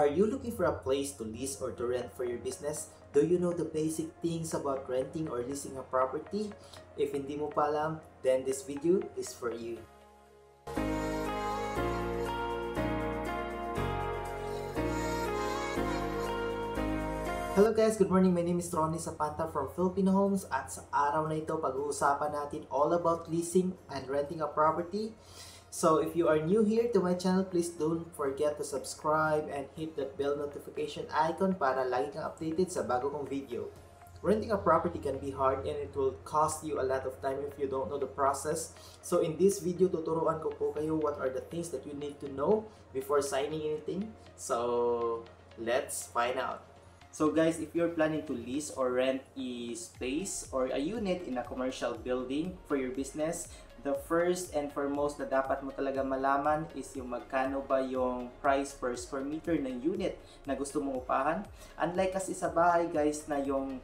Are you looking for a place to lease or to rent for your business? Do you know the basic things about renting or leasing a property? If hindi mo pa alam, then this video is for you. Hello guys, good morning. My name is Ronnie Zapata from Filipino Homes at sa araw na ito pag-uusapan natin all about leasing and renting a property. So if you are new here to my channel, please don't forget to subscribe and hit that bell notification icon para lagi kang updated sa bago kong video. Renting a property can be hard and it will cost you a lot of time if you don't know the process. So in this video, tuturuan ko po kayo what are the things that you need to know before signing anything. So let's find out. So guys, if you're planning to lease or rent a space or a unit in a commercial building for your business, the first and foremost na dapat mo talaga malaman is yung magkano ba yung price per square meter ng unit na gusto mong upahan. Unlike kasi sa bahay guys na yung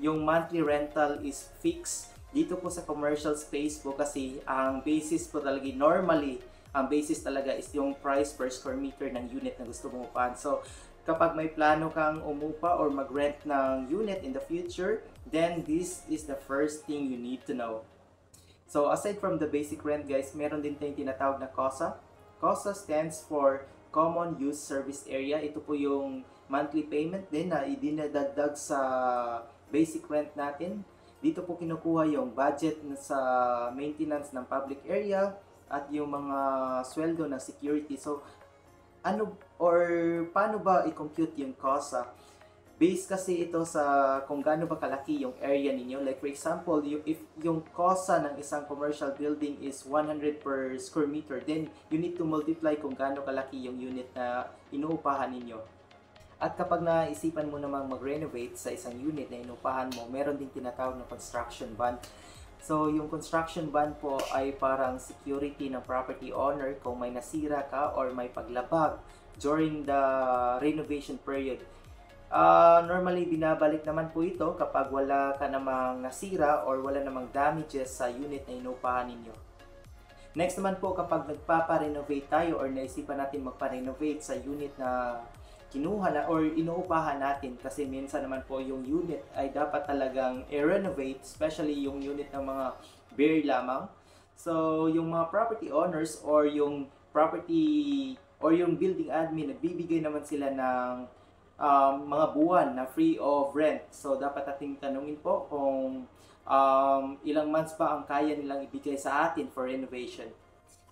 monthly rental is fixed, dito po sa commercial space po kasi ang basis po talaga normally, ang basis talaga is yung price per square meter ng unit na gusto mong upahan. So kapag may plano kang umupa or mag-rent ng unit in the future, then this is the first thing you need to know. So aside from the basic rent guys, meron din tayong tinatawag na COSA. COSA stands for Common Use Service Area. Ito po yung monthly payment din na idinadagdag sa basic rent natin. Dito po kinukuha yung budget sa maintenance ng public area at yung mga sweldo ng security. So ano or paano ba i-compute yung COSA? Based kasi ito sa kung gaano ba kalaki yung area ninyo. Like for example, if yung COSA ng isang commercial building is 100 per square meter, then you need to multiply kung gaano kalaki yung unit na inuupahan ninyo. At kapag naisipan mo namang mag-renovate sa isang unit na inuupahan mo, meron din tinatawag na construction bond. So yung construction bond po ay parang security ng property owner kung may nasira ka or may paglabag during the renovation period. Normally, binabalik naman po ito kapag wala ka namang nasira or wala namang damages sa unit na inuupahan ninyo. Next naman po, kapag nagpapa-renovate tayo or naisipan natin magpa-renovate sa unit na kinuha na or inuupahan natin, kasi minsan naman po yung unit ay dapat talagang i-renovate, especially yung unit ng mga bare lamang. So, yung mga property owners or yung property or yung building admin, nagbibigay naman sila ng mga buwan na free of rent. So dapat ating tanungin po kung ilang months pa ang kaya nilang ibigay sa atin for renovation.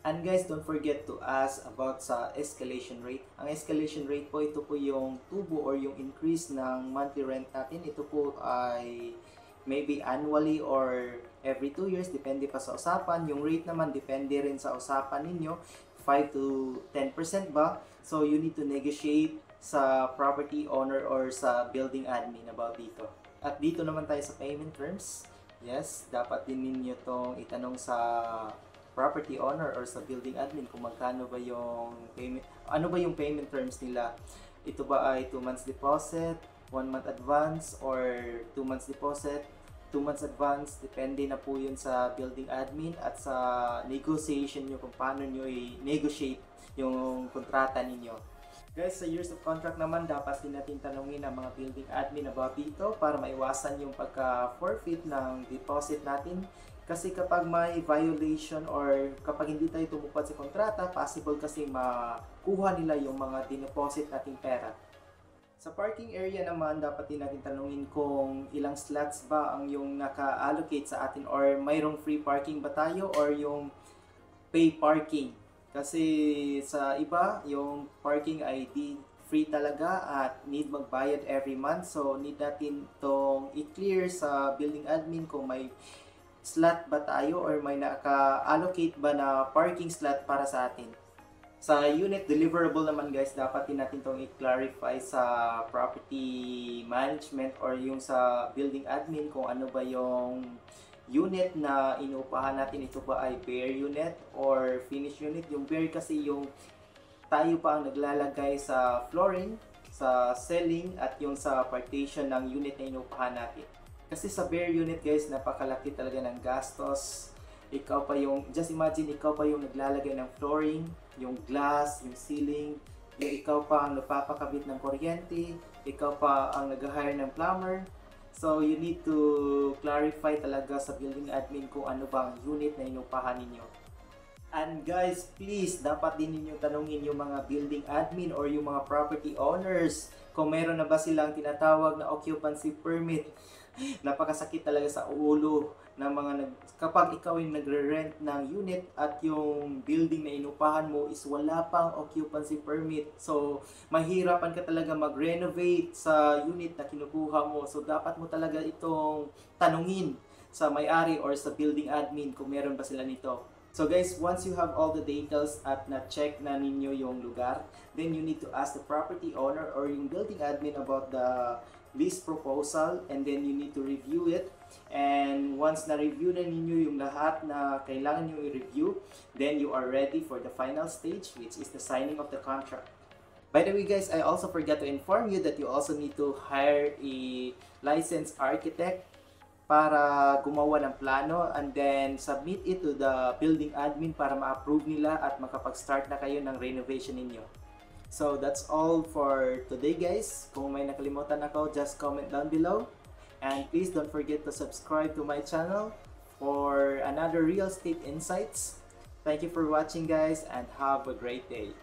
And guys, don't forget to ask about sa escalation rate. Ang escalation rate po, ito po yung tubo or yung increase ng monthly rent natin. Ito po ay maybe annually or every 2 years, depende pa sa usapan. Yung rate naman depende rin sa usapan ninyo, 5 to 10% ba? So you need to negotiate sa property owner or sa building admin about dito. At dito naman tayo sa payment terms. Yes, dapat din ninyo itong itanong sa property owner or sa building admin kung magkano ba yung payment, ano ba yung payment terms nila. Ito ba ay 2 months deposit, 1 month advance, or 2 months deposit, 2 months advance, depende na po yun sa building admin at sa negotiation nyo kung paano nyo i-negotiate yung kontrata ninyo. Guys, sa years of contract naman, dapat din natin tanungin ang mga building admin about dito para maiwasan yung pagka-forfeit ng deposit natin. Kasi kapag may violation or kapag hindi tayo tumupad sa kontrata, possible kasi makuha nila yung mga dineposit nating pera. Sa parking area naman, dapat din natin tanungin kung ilang slots ba ang yung naka-allocate sa atin or mayroong free parking ba tayo or yung pay parking. Kasi sa iba, yung parking ay free talaga at need magbayad every month. So need natin itong i-clear sa building admin kung may slot ba tayo or may naka-allocate ba na parking slot para sa atin. Sa unit deliverable naman guys, dapat din natin itong i-clarify sa property management or yung sa building admin kung ano ba yung unit na inuupahan natin. Ito ba ay bare unit or finished unit? Yung bare kasi yung tayo pa ang naglalagay sa flooring, sa ceiling at yung sa partition ng unit na inuupahan natin. Kasi sa bare unit guys, napakalaki talaga ng gastos. Ikaw pa yung, just imagine ikaw pa yung naglalagay ng flooring, yung glass, yung ceiling, yung ikaw pa ang nagpapakabit ng kuryente, ikaw pa ang nag-hire ng plumber. So you need to clarify talaga sa building admin kung ano ba ang unit na inupahan ninyo. And guys, please, dapat din ninyong tanungin yung mga building admin or yung mga property owners kung meron na ba silang tinatawag na occupancy permit. Napakasakit talaga sa ulo ng mga kapag ikaw ay nagre-rent ng unit at yung building na inupahan mo is wala pang occupancy permit. So, mahirapan ka talaga mag-renovate sa unit na kinukuha mo. So, dapat mo talaga itong tanungin sa may-ari or sa building admin kung meron ba sila nito. So guys, once you have all the details at na-check na ninyo yung lugar, then you need to ask the property owner or yung building admin about the lease proposal, and then you need to review it. And once na-review na ninyo yung lahat na kailangan nyo i-review, then you are ready for the final stage, which is the signing of the contract. By the way guys, I also forgot to inform you that you also need to hire a licensed architect para gumawa ng plano and then submit it to the building admin para ma-approve nila at makapag-start na kayo ng renovation ninyo. So that's all for today guys. Kung may nakalimutan ako, just comment down below. And please don't forget to subscribe to my channel for another real estate insights. Thank you for watching guys and have a great day.